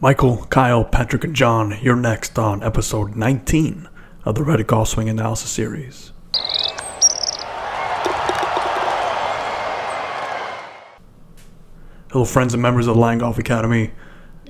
Michael, Kyle, Patrick, and John, you're next on episode 19 of the Reddit Golf Swing Analysis Series. Hello friends and members of the Line Golf Academy.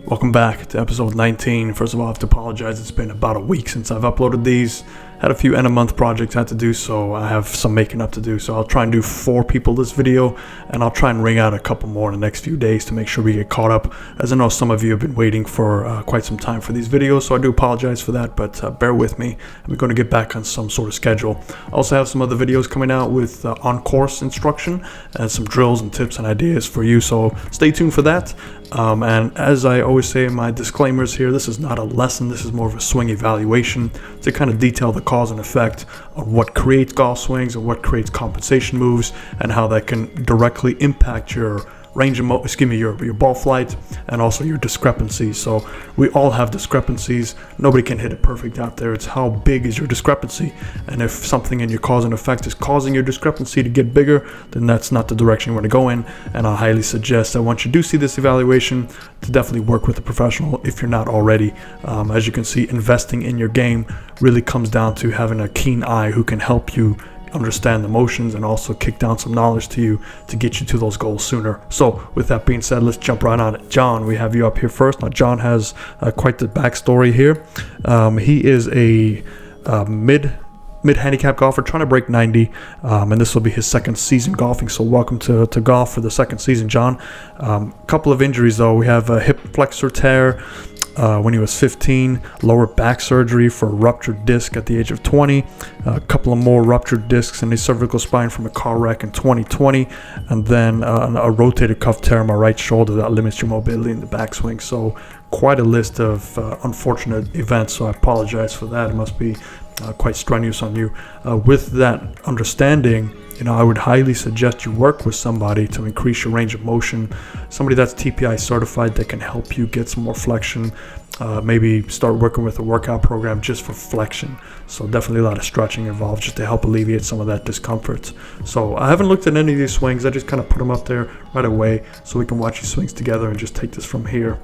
Welcome back to episode 19. First of all, I have to apologize. It's been about a week since I've uploaded these. Had a few end of month projects I had to do, so I have some making up to do. So I'll try and do 4 people this video, and I'll try and ring out a couple more in the next few days to make sure we get caught up, as I know some of you have been waiting for quite some time for these videos, so I do apologize for that, but bear with me. I'm going to get back on some sort of schedule. I also have some other videos coming out with on-course instruction and some drills and tips and ideas for you, so stay tuned for that. And as I always say in my disclaimers here, this is not a lesson, this is more of a swing evaluation to kind of detail the cause and effect on what creates golf swings and what creates compensation moves and how that can directly impact your range of your ball flight and also your discrepancies. So we all have discrepancies. Nobody can hit it perfect out there. It's how big is your discrepancy, and if something in your cause and effect is causing your discrepancy to get bigger, then that's not the direction you want to go in. And I highly suggest that once you do see this evaluation, to definitely work with a professional if you're not already. As you can see, investing in your game really comes down to having a keen eye who can help you understand the motions and also kick down some knowledge to you to get you to those goals sooner. So with that being said, let's jump right on it. John, we have you up here first. Now John has quite the backstory here. He is a mid handicap golfer trying to break 90, and this will be his second season golfing, so welcome to golf for the second season, John. Couple of injuries though. We have a hip flexor tear when he was 15, lower back surgery for a ruptured disc at the age of 20, a couple of more ruptured discs in his cervical spine from a car wreck in 2020, and then a rotated cuff tear on my right shoulder that limits your mobility in the backswing. So quite a list of unfortunate events, so I apologize for that. It must be quite strenuous on you. With that understanding, I would highly suggest you work with somebody to increase your range of motion, somebody that's TPI certified that can help you get some more flexion. Maybe start working with a workout program just for flexion. So definitely a lot of stretching involved just to help alleviate some of that discomfort. So I haven't looked at any of these swings. I just kind of put them up there right away so we can watch these swings together and just take this from here.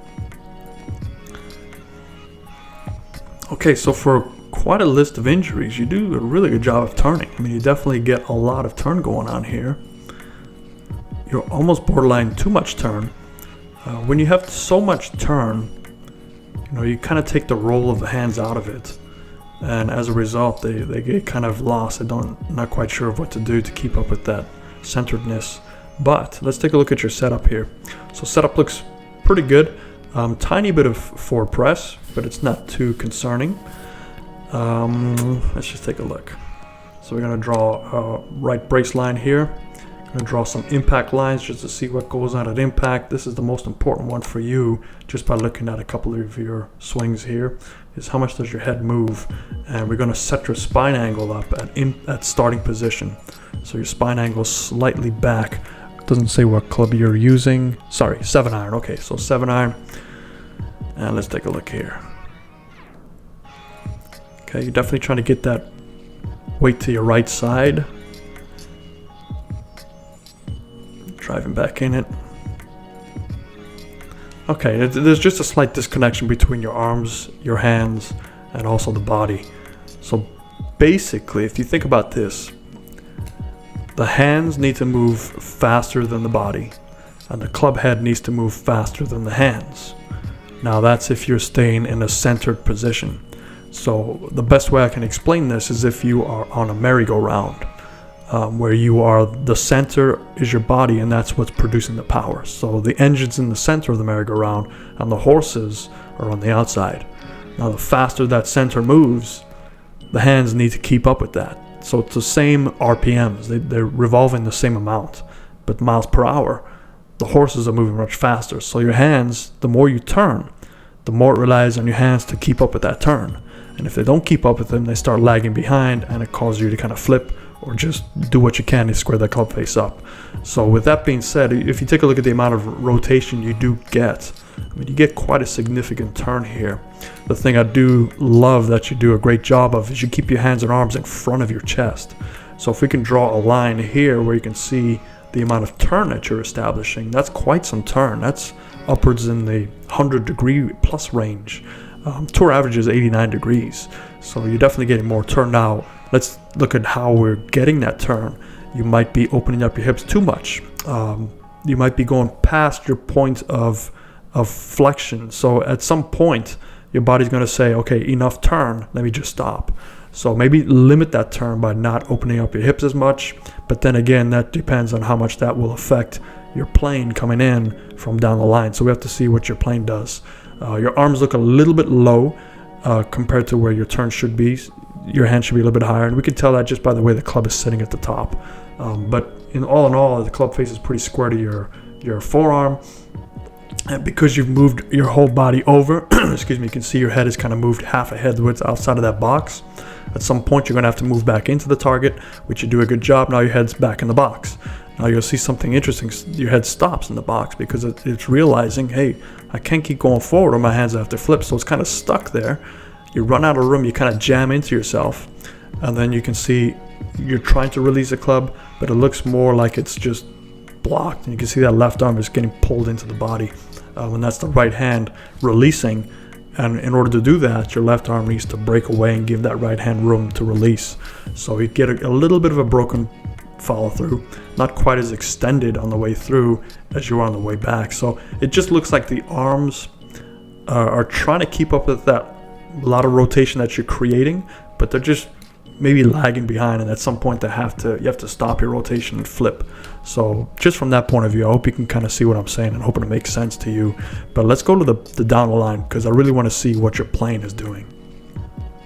Okay, so for quite a list of injuries, you do a really good job of turning. I mean, you definitely get a lot of turn going on here. You're almost borderline too much turn. When you have so much turn, you kind of take the roll of the hands out of it, and as a result they get kind of lost. Not quite sure of what to do to keep up with that centeredness. But let's take a look at your setup here. So setup looks pretty good. Tiny bit of forward press, but it's not too concerning. Let's just take a look. So we're going to draw a right brace line here. I'm going to draw some impact lines just to see what goes on at impact. This is the most important one for you, just by looking at a couple of your swings here, is how much does your head move. And we're going to set your spine angle up at starting position. So your spine angle is slightly back. It doesn't say what club you're using. Sorry, 7-iron. Okay, so 7-iron. And let's take a look here. Okay, you're definitely trying to get that weight to your right side. Driving back in it. Okay, there's just a slight disconnection between your arms, your hands, and also the body. So basically, if you think about this, the hands need to move faster than the body, and the club head needs to move faster than the hands. Now that's if you're staying in a centered position. So the best way I can explain this is if you are on a merry-go-round, where the center is your body, and that's what's producing the power. So the engine's in the center of the merry-go-round, and the horses are on the outside. Now the faster that center moves, the hands need to keep up with that. So it's the same RPMs, they're revolving the same amount, but miles per hour, the horses are moving much faster. So your hands, the more you turn, the more it relies on your hands to keep up with that turn. And if they don't keep up with them, they start lagging behind, and it causes you to kind of flip or just do what you can to square that club face up. So with that being said, if you take a look at the amount of rotation you do get, you get quite a significant turn here. The thing I do love that you do a great job of is you keep your hands and arms in front of your chest. So if we can draw a line here where you can see the amount of turn that you're establishing, that's quite some turn. That's upwards in the 100-degree plus range. Tour average is 89 degrees, so you're definitely getting more turn. Now, let's look at how we're getting that turn. You might be opening up your hips too much. You might be going past your point of flexion. So at some point, your body's going to say, okay, enough turn, let me just stop. So maybe limit that turn by not opening up your hips as much. But then again, that depends on how much that will affect your plane coming in from down the line. So we have to see what your plane does. Your arms look a little bit low compared to where your turn should be. Your hand should be a little bit higher, and we can tell that just by the way the club is sitting at the top. But in all, the club face is pretty square to your forearm. And because you've moved your whole body over, excuse me, you can see your head is kind of moved half a head width outside of that box. At some point, you're going to have to move back into the target, which you do a good job. Now your head's back in the box. Now you'll see something interesting. Your head stops in the box because it's realizing, hey, I can't keep going forward or my hands have to flip. So it's kind of stuck there. You run out of room, you kind of jam into yourself. And then you can see you're trying to release the club, but it looks more like it's just blocked. And you can see that left arm is getting pulled into the body. And that's the right hand releasing. And in order to do that, your left arm needs to break away and give that right hand room to release. So you get a little bit of a broken follow through, not quite as extended on the way through as you are on the way back. So it just looks like the arms are trying to keep up with that lot of rotation that you're creating, but they're just maybe lagging behind, and at some point you have to stop your rotation and flip. So just from that point of view, I hope you can kind of see what I'm saying and hoping it makes sense to you. But let's go to the down the line, because I really want to see what your plane is doing.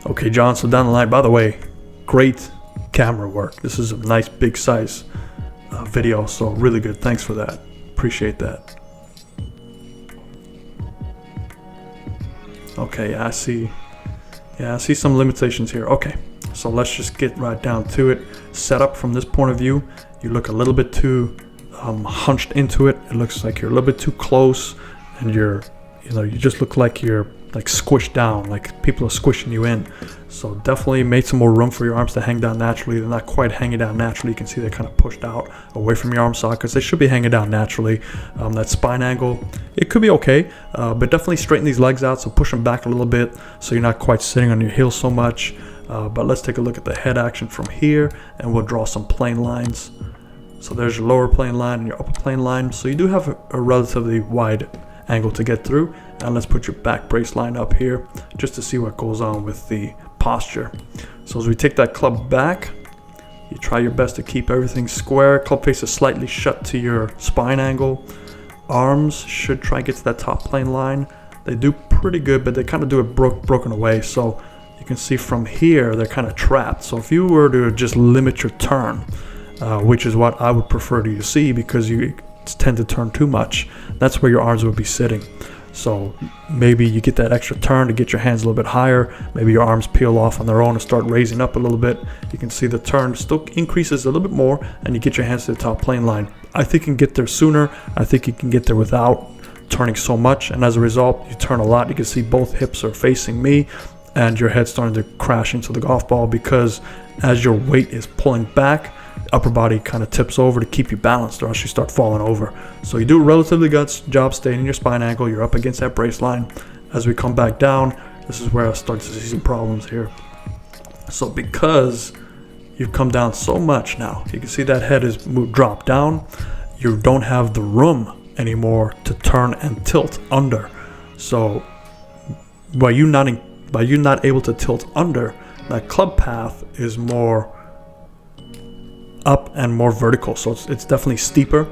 Okay, John, so down the line, by the way, great camera work. This is a nice big size video, so really good. Thanks for that. Appreciate that. Okay, I see some limitations here. Okay, so let's just get right down to it. Set up from this point of view, you look a little bit too hunched into it. It looks like you're a little bit too close, and you just look like you're like squished down, like people are squishing you in. So definitely make some more room for your arms to hang down naturally. They're not quite hanging down naturally. You can see they're kind of pushed out away from your arm sockets. They should be hanging down naturally. That spine angle, it could be okay, but definitely straighten these legs out. So push them back a little bit so you're not quite sitting on your heels so much. But let's take a look at the head action from here, and we'll draw some plane lines. So there's your lower plane line and your upper plane line. So you do have a relatively wide angle to get through. And let's put your back brace line up here just to see what goes on with the posture. So as we take that club back, you try your best to keep everything square. Club face is slightly shut to your spine angle. Arms should try and get to that top plane line. They do pretty good, but they kind of do it broken away. So you can see from here, they're kind of trapped. So if you were to just limit your turn, which is what I would prefer to see, because you tend to turn too much, that's where your arms would be sitting. So maybe you get that extra turn to get your hands a little bit higher. Maybe your arms peel off on their own and start raising up a little bit. You can see the turn still increases a little bit more, and you get your hands to the top plane line. I think you can get there sooner. I think you can get there without turning so much, and as a result, you turn a lot. You can see both hips are facing me, and your head's starting to crash into the golf ball, because as your weight is pulling back, upper body kind of tips over to keep you balanced, or else you start falling over. So you do a relatively good job staying in your spine angle. You're up against that brace line. As we come back down, this is where I start to see some problems here. So because you've come down so much now, you can see that head is dropped down. You don't have the room anymore to turn and tilt under. So by you not able to tilt under, that club path is more up and more vertical, so it's definitely steeper.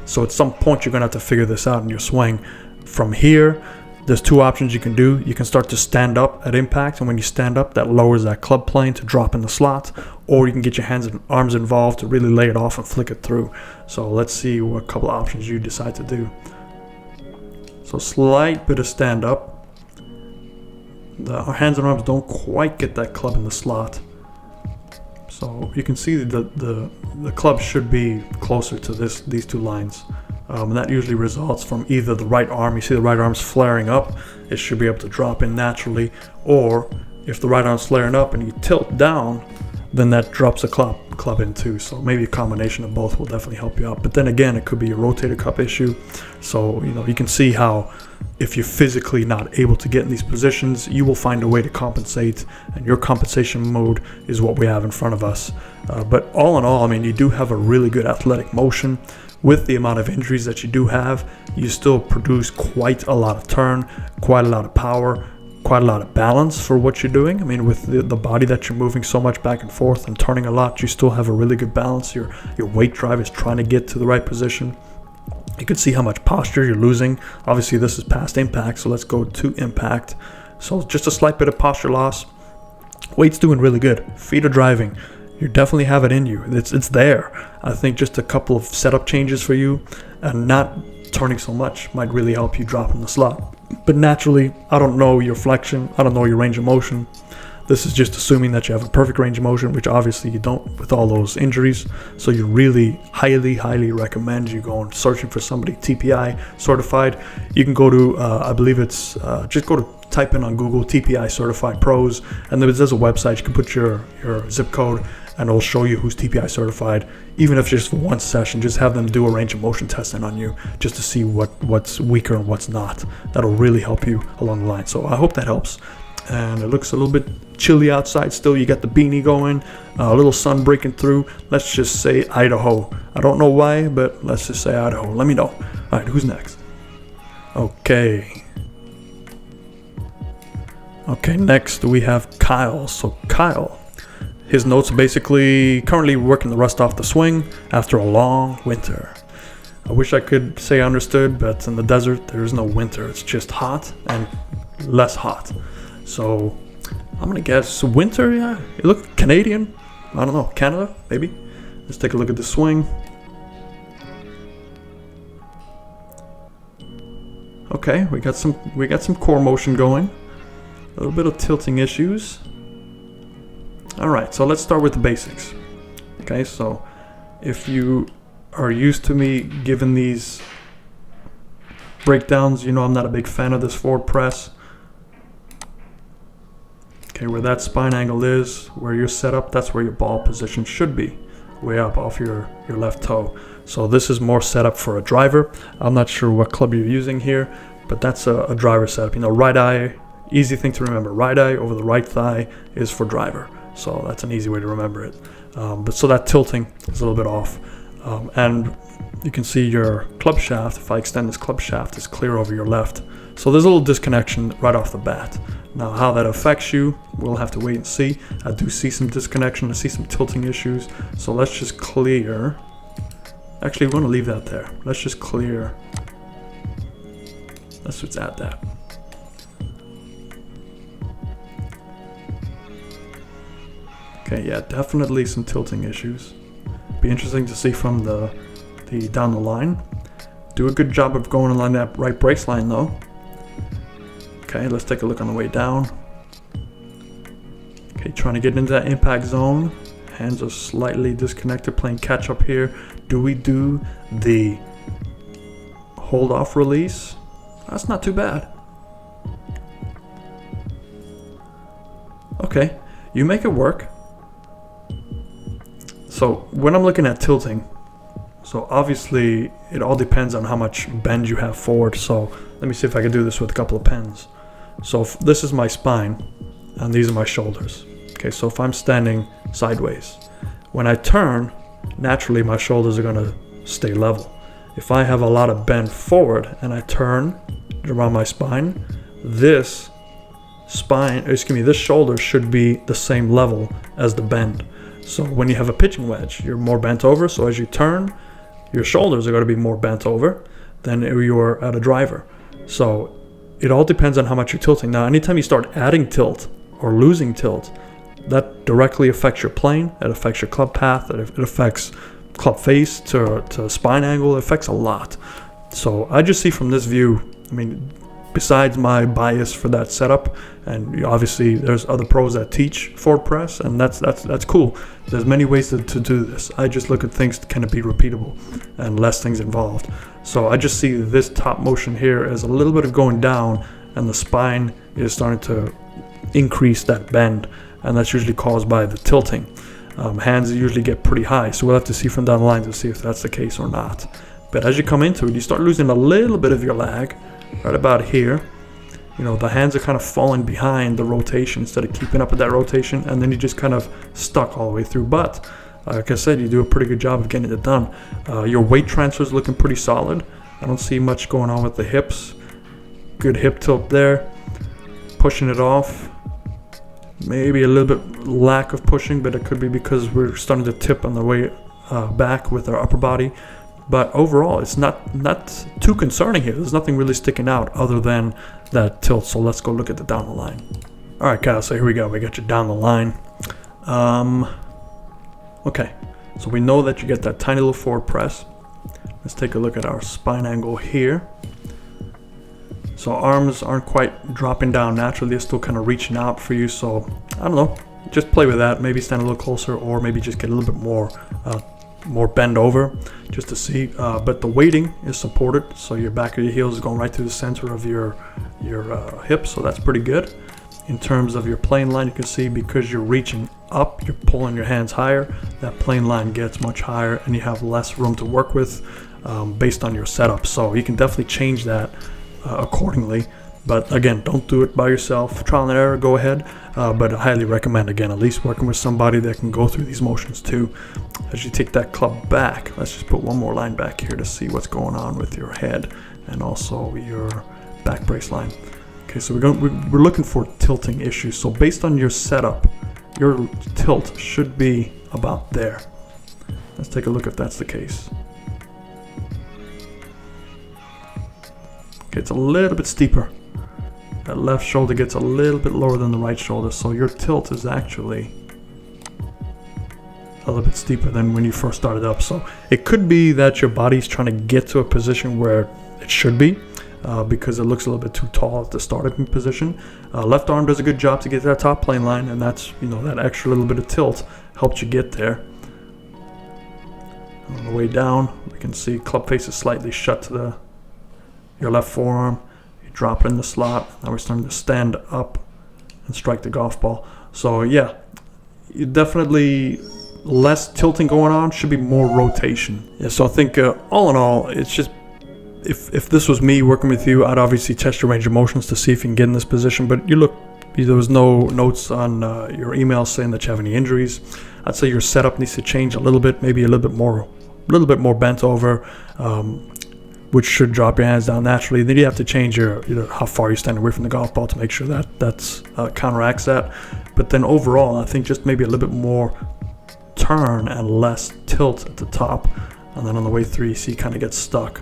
So at some point you're gonna have to figure this out in your swing. From here, there's two options you can do. You can start to stand up at impact, and when you stand up, that lowers that club plane to drop in the slot, or you can get your hands and arms involved to really lay it off and flick it through. So let's see what couple of options you decide to do. So slight bit of stand up. Our hands and arms don't quite get that club in the slot. So you can see the club should be closer to these two lines. And that usually results from either the right arm, you see the right arm's flaring up, it should be able to drop in naturally, or if the right arm's flaring up and you tilt down, then that drops the club in too. So maybe a combination of both will definitely help you out. But then again, it could be a rotator cuff issue. So, you can see how if you're physically not able to get in these positions, you will find a way to compensate, and your compensation mode is what we have in front of us. But all in all, you do have a really good athletic motion. With the amount of injuries that you do have, you still produce quite a lot of turn, quite a lot of power, quite a lot of balance for what you're doing. With the body that you're moving so much back and forth and turning a lot, you still have a really good balance. Your weight drive is trying to get to the right position. You can see how much posture you're losing. Obviously, this is past impact, so let's go to impact. So just a slight bit of posture loss. Weight's doing really good. Feet are driving. You definitely have it in you. It's there. I think just a couple of setup changes for you and not turning so much might really help you drop in the slot. But naturally, I don't know your flexion. I don't know your range of motion. This is just assuming that you have a perfect range of motion, which obviously you don't with all those injuries. So you really highly recommend you going searching for somebody TPI certified. You can go to, I believe it's, just go to type in on Google TPI certified pros, and there's a website. You can put your zip code and it'll show you who's TPI certified. Even if just for one session, just have them do a range of motion testing on you just to see what's weaker and what's not. That'll really help you along the line. So I hope that helps. And it looks a little bit chilly outside still. You got the beanie going, a little sun breaking through. Let's just say Idaho. I don't know why, but let's just say Idaho. Let me know. All right, who's next? Okay, next we have Kyle. So Kyle, his notes basically currently working the rust off the swing after a long winter. I wish I could say I understood, but in the desert, there is no winter. It's just hot and less hot. So I'm gonna guess winter. Yeah, it looked Canadian. I don't know, Canada maybe. Let's take a look at the swing. Okay, we got some core motion going. A little bit of tilting issues. All right, so let's start with the basics. Okay, so if you are used to me giving these breakdowns, I'm not a big fan of this forward press. Okay, where that spine angle is, where you're set up, that's where your ball position should be, way up off your left toe. So this is more set up for a driver. I'm not sure what club you're using here, but that's a driver setup. Right eye, easy thing to remember. Right eye over the right thigh is for driver. So that's an easy way to remember it. But so that tilting is a little bit off. And you can see your club shaft, if I extend this club shaft, is clear over your left. So there's a little disconnection right off the bat. Now how that affects you, we'll have to wait and see. I do see some disconnection, I see some tilting issues. So let's just clear. Actually, we want to leave that there. Let's just clear. Let's add that. Okay, yeah, definitely some tilting issues. Be interesting to see from the down the line. Do a good job of going along that right brace line though. Okay, let's take a look on the way down. Okay, trying to get into that impact zone. Hands are slightly disconnected, playing catch up here. Do we do the hold off release? That's not too bad. Okay, you make it work. So when I'm looking at tilting, so obviously it all depends on how much bend you have forward. So let me see if I can do this with a couple of pens. So if this is my spine and these are my shoulders. Okay, so if I'm standing sideways, when I turn, naturally my shoulders are gonna stay level. If I have a lot of bend forward and I turn around my spine, this shoulder should be the same level as the bend. So when you have a pitching wedge, you're more bent over. So as you turn, your shoulders are going to be more bent over than you're at a driver. So it all depends on how much you're tilting. Now, anytime you start adding tilt or losing tilt, that directly affects your plane. It affects your club path. It affects club face to spine angle. It affects a lot. So I just see from this view, besides my bias for that setup, and obviously there's other pros that teach forward press, and that's cool. There's many ways to do this. I just look at things that can be repeatable and less things involved. So I just see this top motion here as a little bit of going down, and the spine is starting to increase that bend, and that's usually caused by the tilting. Hands usually get pretty high, so we'll have to see from down the line to see if that's the case or not. But as you come into it, you start losing a little bit of your lag right about here. You know, the hands are kind of falling behind the rotation instead of keeping up with that rotation, and then you just kind of stuck all the way through. But like I said, you do a pretty good job of getting it done. Your weight transfer is looking pretty solid. I don't see much going on with the hips. Good hip tilt there. Pushing it off. Maybe a little bit lack of pushing, but it could be because we're starting to tip on the way back with our upper body. But overall, it's not too concerning here. There's nothing really sticking out other than that tilt. So let's go look at the down the line. All right, Kyle, so here we go. We got you down the line. Okay, so we know that you get that tiny little forward press. Let's take a look at our spine angle here. So arms aren't quite dropping down naturally. They're still kind of reaching out for you. So I don't know, just play with that. Maybe stand a little closer, or maybe just get a little bit more bend over just to see. But the weighting is supported. So your back of your heels is going right through the center of your hips. So that's pretty good. In terms of your plane line, you can see because you're reaching up, you're pulling your hands higher, that plane line gets much higher and you have less room to work with based on your setup. So you can definitely change that accordingly. But again, don't do it by yourself. Trial and error, go ahead. But I highly recommend, again, at least working with somebody that can go through these motions too. As you take that club back, let's just put one more line back here to see what's going on with your head and also your back brace line. Okay, so we're looking for tilting issues. So based on your setup, your tilt should be about there. Let's take a look if that's the case. Okay, it's a little bit steeper. That left shoulder gets a little bit lower than the right shoulder, so your tilt is actually a little bit steeper than when you first started up. So it could be that your body's trying to get to a position where it should be. Because it looks a little bit too tall at the starting position. Left arm does a good job to get to that top plane line, and that's, you know, that extra little bit of tilt helps you get there. On the way down, we can see club face is slightly shut to your left forearm. You drop it in the slot. Now we're starting to stand up and strike the golf ball. So yeah, you definitely less tilting going on, should be more rotation. Yeah, so I think all in all, it's just, if this was me working with you, I'd obviously test your range of motions to see if you can get in this position. But there was no notes on your email saying that you have any injuries. I'd say your setup needs to change a little bit, maybe a little bit more bent over, which should drop your hands down naturally. Then you have to change your, how far you stand away from the golf ball to make sure that counteracts that. But then overall, I think just maybe a little bit more turn and less tilt at the top, and then on the way through, you see, you kind of get stuck.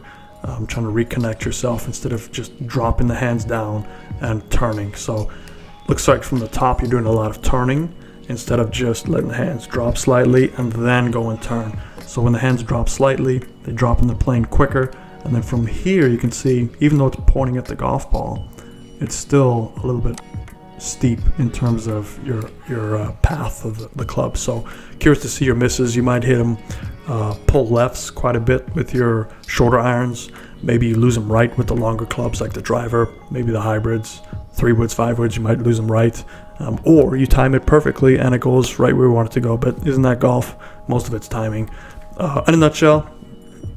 Trying to reconnect yourself instead of just dropping the hands down and turning. So looks like from the top you're doing a lot of turning instead of just letting the hands drop slightly and then go and turn. So when the hands drop slightly, they drop in the plane quicker, and then from here you can see, even though it's pointing at the golf ball, it's still a little bit steep in terms of your path of the club. So curious to see your misses. You might hit them pull lefts quite a bit with your shorter irons. Maybe you lose them right with the longer clubs like the driver, maybe the hybrids, 3-woods, 5-woods, you might lose them right. Or you time it perfectly and it goes right where we want it to go. But isn't that golf? Most of it's timing. In a nutshell,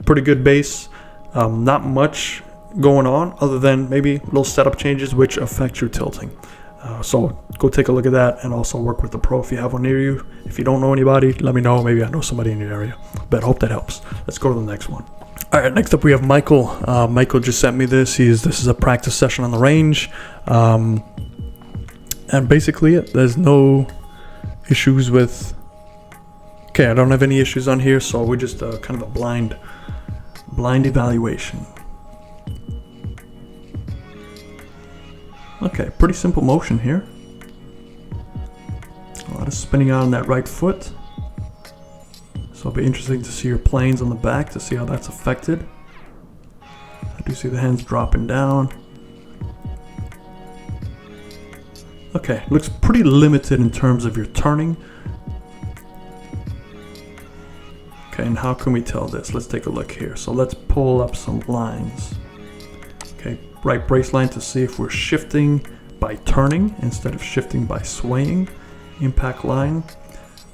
pretty good base. Not much going on other than maybe little setup changes which affect your tilting. So go take a look at that and also work with the pro if you have one near you. If you don't know anybody, let me know. Maybe I know somebody in your area. But I hope that helps. Let's go to the next one. All right, next up we have Michael. Michael just sent me this. This is a practice session on the range. And basically there's no issues with... Okay, I don't have any issues on here, so we're just kind of a blind evaluation. Okay, pretty simple motion here. A lot of spinning out on that right foot. So it'll be interesting to see your planes on the back to see how that's affected. I do see the hands dropping down. Okay, looks pretty limited in terms of your turning. Okay, and how can we tell this? Let's take a look here. So let's pull up some lines. Okay, right brace line to see if we're shifting by turning instead of shifting by swaying. Impact line.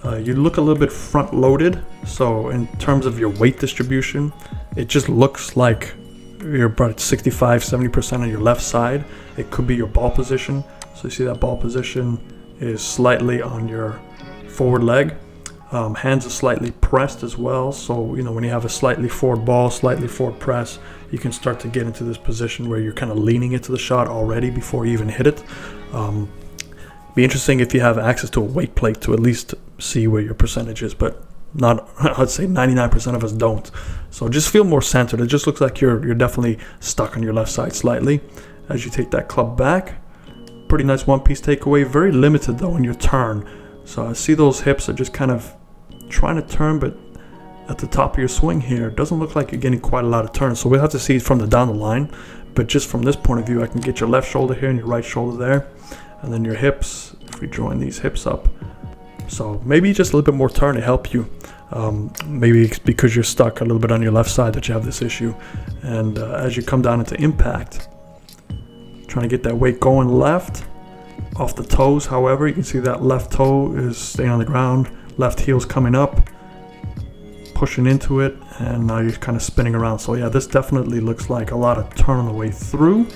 You look a little bit front loaded. So in terms of your weight distribution, it just looks like you're about 65-70% on your left side. It could be your ball position. So you see that ball position is slightly on your forward leg. Hands are slightly pressed as well. So, when you have a slightly forward ball, slightly forward press, you can start to get into this position where you're kind of leaning into the shot already before you even hit it. Be interesting if you have access to a weight plate to at least see where your percentage is, but not, I'd say 99% of us don't. So just feel more centered. It just looks like you're definitely stuck on your left side slightly as you take that club back. Pretty nice one-piece takeaway. Very limited though in your turn. So I see those hips are just kind of trying to turn, but at the top of your swing here, it doesn't look like you're getting quite a lot of turns. So we'll have to see it from the down the line. But just from this point of view, I can get your left shoulder here and your right shoulder there. And then your hips, if we join these hips up. So maybe just a little bit more turn to help you. Maybe it's because you're stuck a little bit on your left side that you have this issue. And as you come down into impact, trying to get that weight going left off the toes. However, you can see that left toe is staying on the ground. Left heel's coming up, pushing into it, and now you're kind of spinning around. So yeah, this definitely looks like a lot of turn on the way through,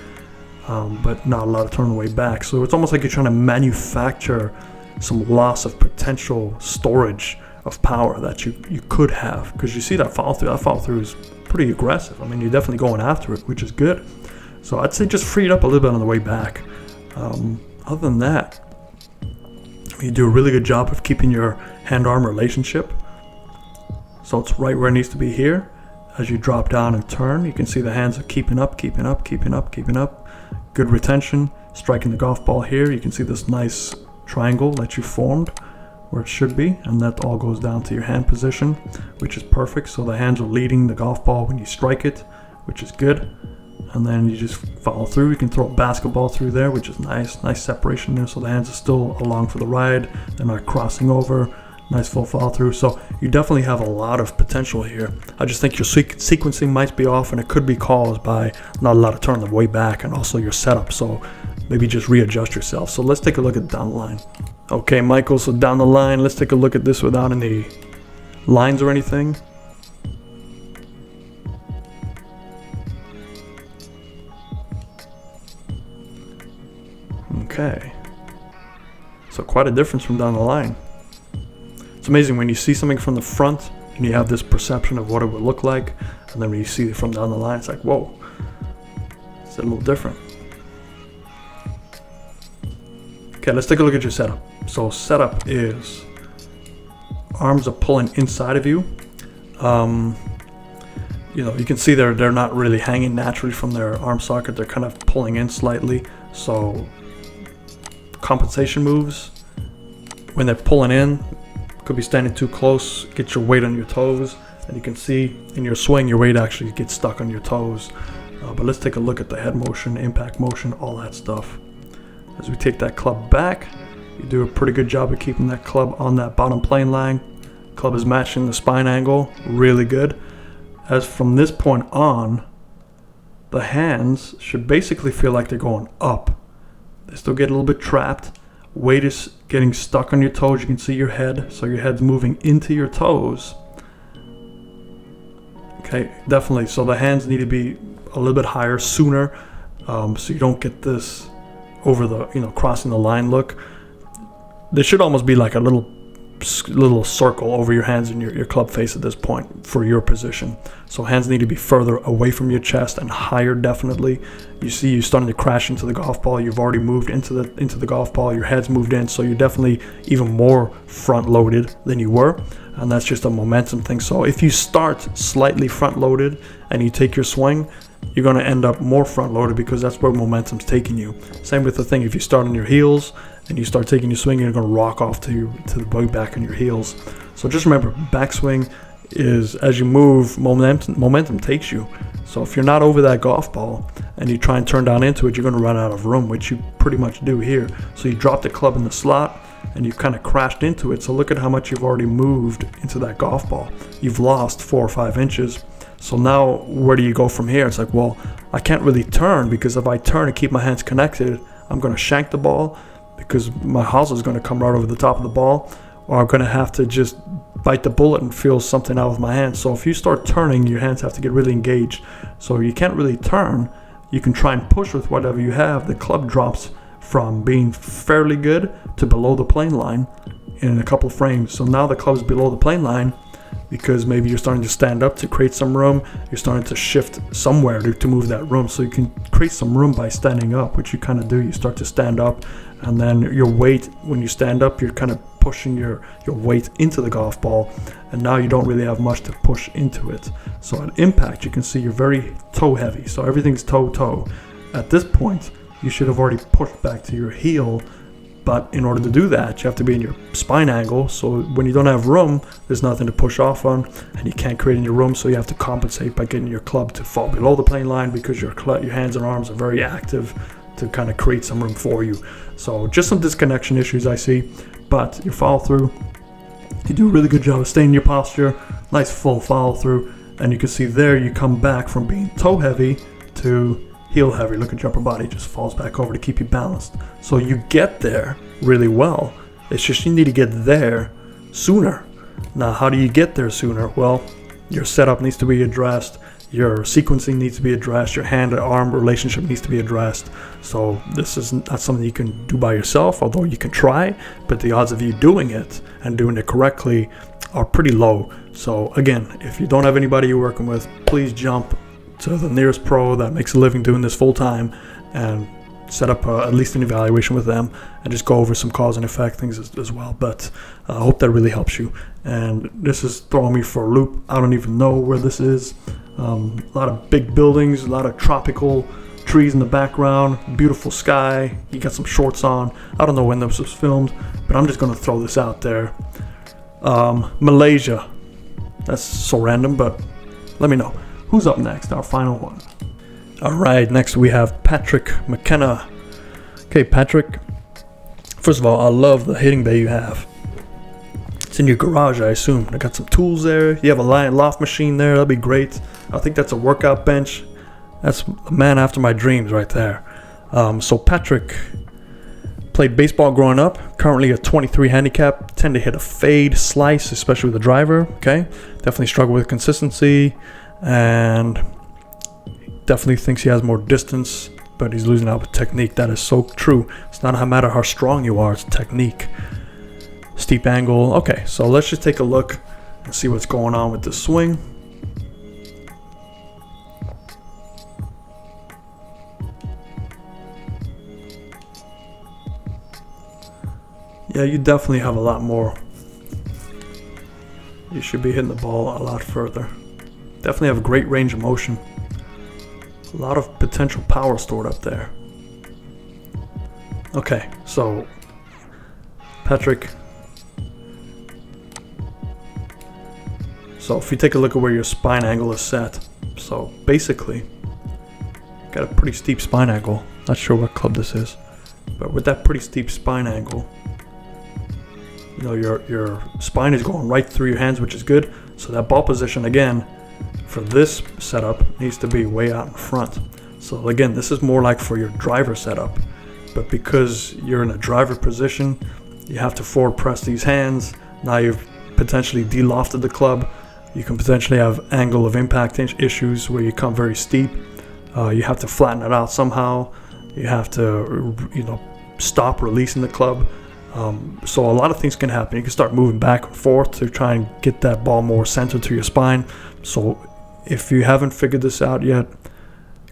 but not a lot of turn on the way back. So it's almost like you're trying to manufacture some loss of potential storage of power that you could have, because you see that follow through. That follow through is pretty aggressive. I mean, you're definitely going after it, which is good. So I'd say just free it up a little bit on the way back. Other than that, you do a really good job of keeping your hand-arm relationship. So it's right where it needs to be here. As you drop down and turn, you can see the hands are keeping up. Good retention, striking the golf ball here. You can see this nice triangle that you formed where it should be, and that all goes down to your hand position, which is perfect. So the hands are leading the golf ball when you strike it, which is good. And then you just follow through. You can throw a basketball through there, which is nice separation there. So the hands are still along for the ride. They're not crossing over. Nice full follow through. So you definitely have a lot of potential here. I just think your sequencing might be off, and it could be caused by not a lot of turn on the way back and also your setup. So maybe just readjust yourself. So let's take a look at down the line. Okay, Michael, so down the line, let's take a look at this without any lines or anything. Okay, so quite a difference from down the line. It's amazing when you see something from the front and you have this perception of what it would look like, and then when you see it from down the line, it's like, whoa, it's a little different. Okay, let's take a look at your setup. So setup is arms are pulling inside of you. You can see they're not really hanging naturally from their arm socket. They're kind of pulling in slightly. So compensation moves, when they're pulling in, could be standing too close, get your weight on your toes, and you can see in your swing your weight actually gets stuck on your toes. But let's take a look at the head motion, impact motion, all that stuff. As we take that club back, you do a pretty good job of keeping that club on that bottom plane line. Club is matching the spine angle, really good. As from this point on, the hands should basically feel like they're going up. They still get a little bit trapped. Weight is getting stuck on your toes. You can see your head, so your head's moving into your toes. Okay, definitely. So the hands need to be a little bit higher sooner, so you don't get this over the, crossing the line look. There should almost be like a little circle over your hands and your club face at this point for your position. So hands need to be further away from your chest and higher, definitely. You see you starting to crash into the golf ball. You've already moved into the golf ball. Your head's moved in, so you're definitely even more front loaded than you were, and that's just a momentum thing. So if you start slightly front loaded and you take your swing, you're going to end up more front loaded because that's where momentum's taking you. Same with the thing, if you start on your heels and you start taking your swing, you're going to rock off to the way back on your heels. So just remember, backswing is, as you move, momentum takes you. So if you're not over that golf ball and you try and turn down into it, you're going to run out of room, which you pretty much do here. So you drop the club in the slot and you've kind of crashed into it. So look at how much you've already moved into that golf ball. You've lost 4 or 5 inches. So now where do you go from here? It's like, well, I can't really turn, because if I turn and keep my hands connected, I'm going to shank the ball because my hosel is going to come right over the top of the ball. or I'm going to have to just bite the bullet and feel something out with my hands. So if you start turning, your hands have to get really engaged. So you can't really turn. You can try and push with whatever you have. The club drops from being fairly good to below the plane line in a couple frames. So now the club's below the plane line because maybe you're starting to stand up to create some room. You're starting to shift somewhere to move that room. So you can create some room by standing up, which you kind of do. You start to stand up, and then your weight, when you stand up, you're kind of pushing your weight into the golf ball, and now you don't really have much to push into it. So at impact, you can see you're very toe heavy. So everything's toe. At this point, you should have already pushed back to your heel. But in order to do that, you have to be in your spine angle. So when you don't have room, there's nothing to push off on, and you can't create any room. So you have to compensate by getting your club to fall below the plane line because your hands and arms are very active to kind of create some room for you. So just some disconnection issues I see, but your follow through, you do a really good job of staying in your posture. Nice full follow through, and you can see there you come back from being toe heavy to heel heavy. Look at your upper body just falls back over to keep you balanced. So you get there really well. It's just you need to get there sooner. Now, how do you get there sooner? Well, your setup needs to be addressed. Your sequencing needs to be addressed. Your hand-arm relationship needs to be addressed. So this is not something you can do by yourself, although you can try, but the odds of you doing it and doing it correctly are pretty low. So again, if you don't have anybody you're working with, please jump to the nearest pro that makes a living doing this full time and set up at least an evaluation with them and just go over some cause and effect things as well. But I hope that really helps you. And this is throwing me for a loop. I don't even know where this is. A lot of big buildings, a lot of tropical trees in the background, beautiful sky. You got some shorts on. I don't know when this was filmed, but I'm just going to throw this out there. Malaysia. That's so random, but let me know. Who's up next? Our final one. All right, next we have Patrick Mckenna. Okay, Patrick. First of all, I love the hitting bay you have. It's in your garage, I assume. I got some tools there. You have a loft machine there. That'd be great. I think that's a workout bench. That's a man after my dreams right there. So Patrick played baseball growing up. Currently a 23 handicap. Tend to hit a fade, slice, especially with the driver. Okay, definitely struggle with consistency. And definitely thinks he has more distance, but he's losing out with technique. That is so true. It's not a matter how strong you are, it's technique. Steep angle. Okay, so let's just take a look and see what's going on with the swing. Yeah, you definitely have a lot more. You should be hitting the ball a lot further. Definitely have a great range of motion. A lot of potential power stored up there. Okay, so Patrick. So if you take a look at where your spine angle is set. So basically, got a pretty steep spine angle. Not sure what club this is. But with that pretty steep spine angle, you know, your spine is going right through your hands, which is good. So that ball position again, for this setup, needs to be way out in front. So again, this is more like for your driver setup, but because you're in a driver position, you have to forward press these hands. Now you've potentially de-lofted the club. You can potentially have angle of impact issues where you come very steep. You have to flatten it out somehow. You have to, stop releasing the club. So a lot of things can happen. You can start moving back and forth to try and get that ball more centered to your spine. So if you haven't figured this out yet,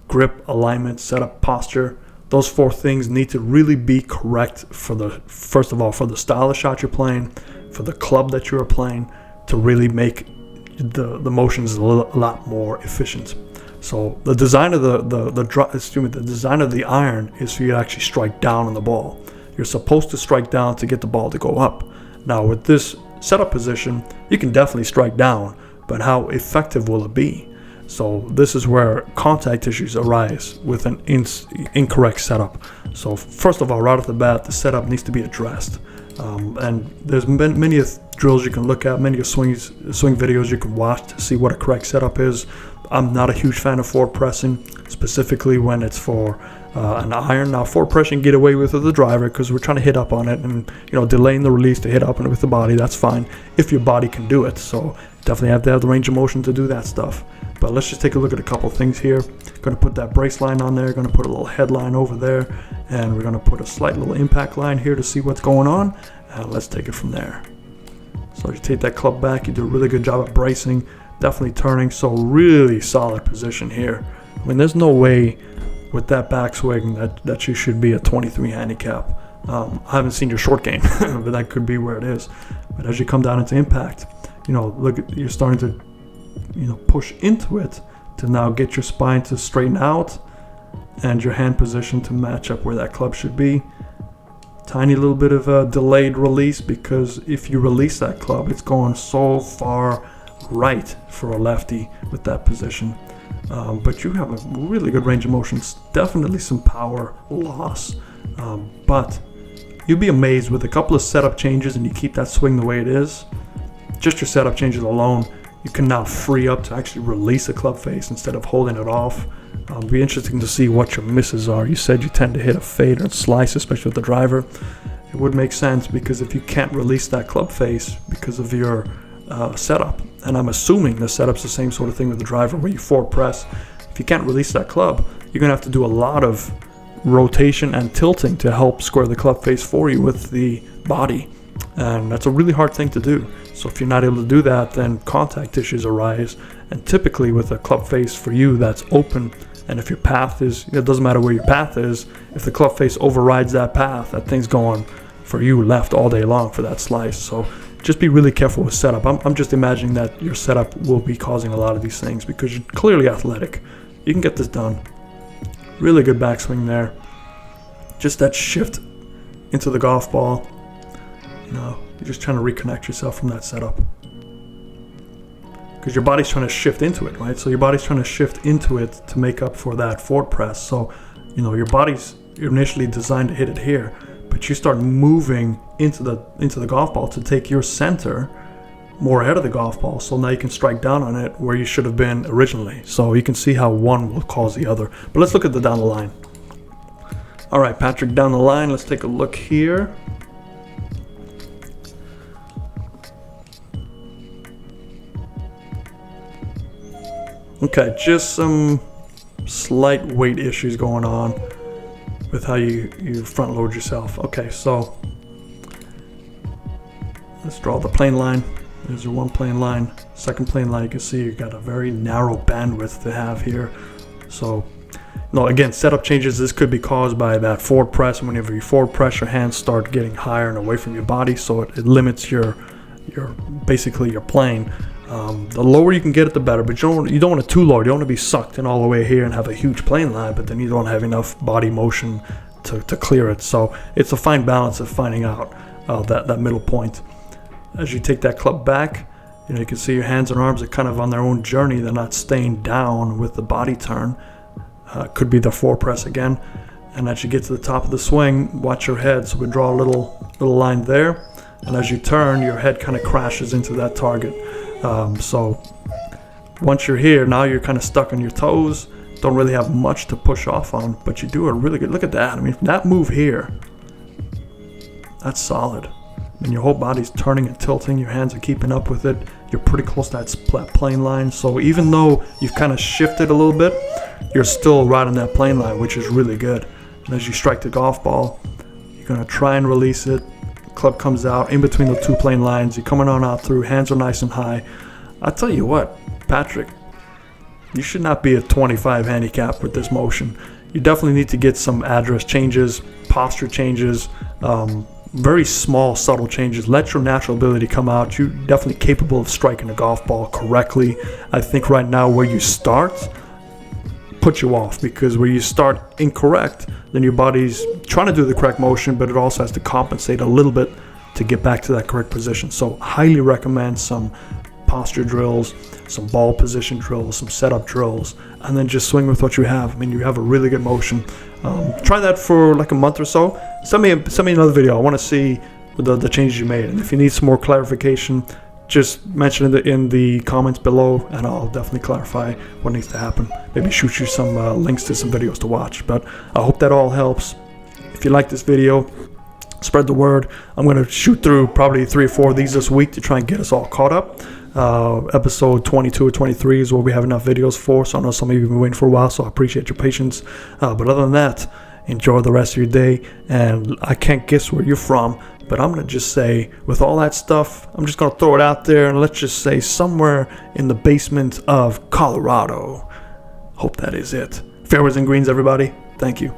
grip, alignment, setup, posture, those 4 things need to really be correct first of all, for the style of shot you're playing, for the club that you're playing, to really make the motions a lot more efficient. So the design of the design of the iron is for you to actually strike down on the ball. You're supposed to strike down to get the ball to go up. Now with this setup position, you can definitely strike down, but how effective will it be? So this is where contact issues arise with an incorrect setup. So first of all, right off the bat, the setup needs to be addressed. And there's many drills you can look at, many swing videos you can watch to see what a correct setup is. I'm not a huge fan of forward pressing, specifically when it's for an iron. Now forward press you can get away with the driver because we're trying to hit up on it, and delaying the release to hit up on it with the body, that's fine if your body can do it. So definitely have to have the range of motion to do that stuff. But let's just take a look at a couple things here. Going to put that brace line on there, going to put a little headline over there, and we're going to put a slight little impact line here to see what's going on, and let's take it from there. So you take that club back, you do a really good job of bracing, definitely turning, so really solid position here. I mean, there's no way with that backswing that you should be a 23 handicap. I haven't seen your short game, but that could be where it is. But as you come down into impact, look, you're starting to push into it to now get your spine to straighten out and your hand position to match up where that club should be. Tiny little bit of a delayed release, because if you release that club, it's going so far right for a lefty with that position. But you have a really good range of motion, definitely some power loss. But you'll be amazed with a couple of setup changes and you keep that swing the way it is. Just your setup changes alone, you can now free up to actually release a club face instead of holding it off. It'll be interesting to see what your misses are. You said you tend to hit a fade or slice, especially with the driver. It would make sense, because if you can't release that club face because of your setup, and I'm assuming the setup's the same sort of thing with the driver where you forward press, if you can't release that club, you're going to have to do a lot of rotation and tilting to help square the club face for you with the body. And that's a really hard thing to do. So if you're not able to do that, then contact issues arise. And typically with a club face for you that's open, and if your path is, it doesn't matter where your path is, if the club face overrides that path, that thing's going for you left all day long for that slice. So just be really careful with setup. I'm just imagining that your setup will be causing a lot of these things, because you're clearly athletic. You can get this done. Really good backswing there. Just that shift into the golf ball. You're just trying to reconnect yourself from that setup, because your body's trying to shift into it, right? So your body's trying to shift into it to make up for that forward press. So, your body's initially designed to hit it here, but you start moving into the golf ball to take your center more ahead of the golf ball. So now you can strike down on it where you should have been originally. So you can see how one will cause the other. But let's look at the down the line. All right, Patrick, down the line. Let's take a look here. Okay, just some slight weight issues going on with how you front load yourself. Okay, so let's draw the plane line. There's your one plane line. Second plane line, you can see you got a very narrow bandwidth to have here. So, again, setup changes. This could be caused by that forward press. Whenever you forward press, your hands start getting higher and away from your body, so it limits your basically your plane. The lower you can get it, the better, but you don't want it too low. You don't want to be sucked in all the way here and have a huge plane line, but then you don't have enough body motion to clear it. So it's a fine balance of finding out that middle point. As you take that club back, you can see your hands and arms are kind of on their own journey. They're not staying down with the body turn. Could be the forward press again. And as you get to the top of the swing, watch your head. So we draw a little line there, and as you turn, your head kind of crashes into that target. So once you're here, now you're kind of stuck on your toes. Don't really have much to push off on, but you do a really good, look at that. I mean, that move here, that's solid. And your whole body's turning and tilting, your hands are keeping up with it. You're pretty close to that plane line. So even though you've kind of shifted a little bit, you're still right on that plane line, which is really good. And as you strike the golf ball, you're gonna try and release it. Club comes out in between the two plane lines. You're coming on out through, hands are nice and high. I'll tell you what, Patrick, you should not be a 25 handicap with this motion. You definitely need to get some address changes, posture changes, very small, subtle changes. Let your natural ability come out. You're definitely capable of striking a golf ball correctly. I think right now where you start puts you off, because where you start incorrect, then your body's trying to do the correct motion, but it also has to compensate a little bit to get back to that correct position. So highly recommend some posture drills, some ball position drills, some setup drills, and then just swing with what you have. I mean, you have a really good motion. Try that for like a month or so. Send me another video. I want to see the changes you made, and if you need some more clarification, just mention it in the comments below, and I'll definitely clarify what needs to happen. Maybe shoot you some links to some videos to watch. But I hope that all helps. If you like this video, spread the word. I'm going to shoot through probably 3 or 4 of these this week to try and get us all caught up. Episode 22 or 23 is what we have enough videos for, so I know some of you have been waiting for a while, so I appreciate your patience. But other than that, enjoy the rest of your day, and I can't guess where you're from, but I'm going to just say, with all that stuff, I'm just going to throw it out there, and let's just say somewhere in the basement of Colorado. Hope that is it. Fairways and greens, everybody. Thank you.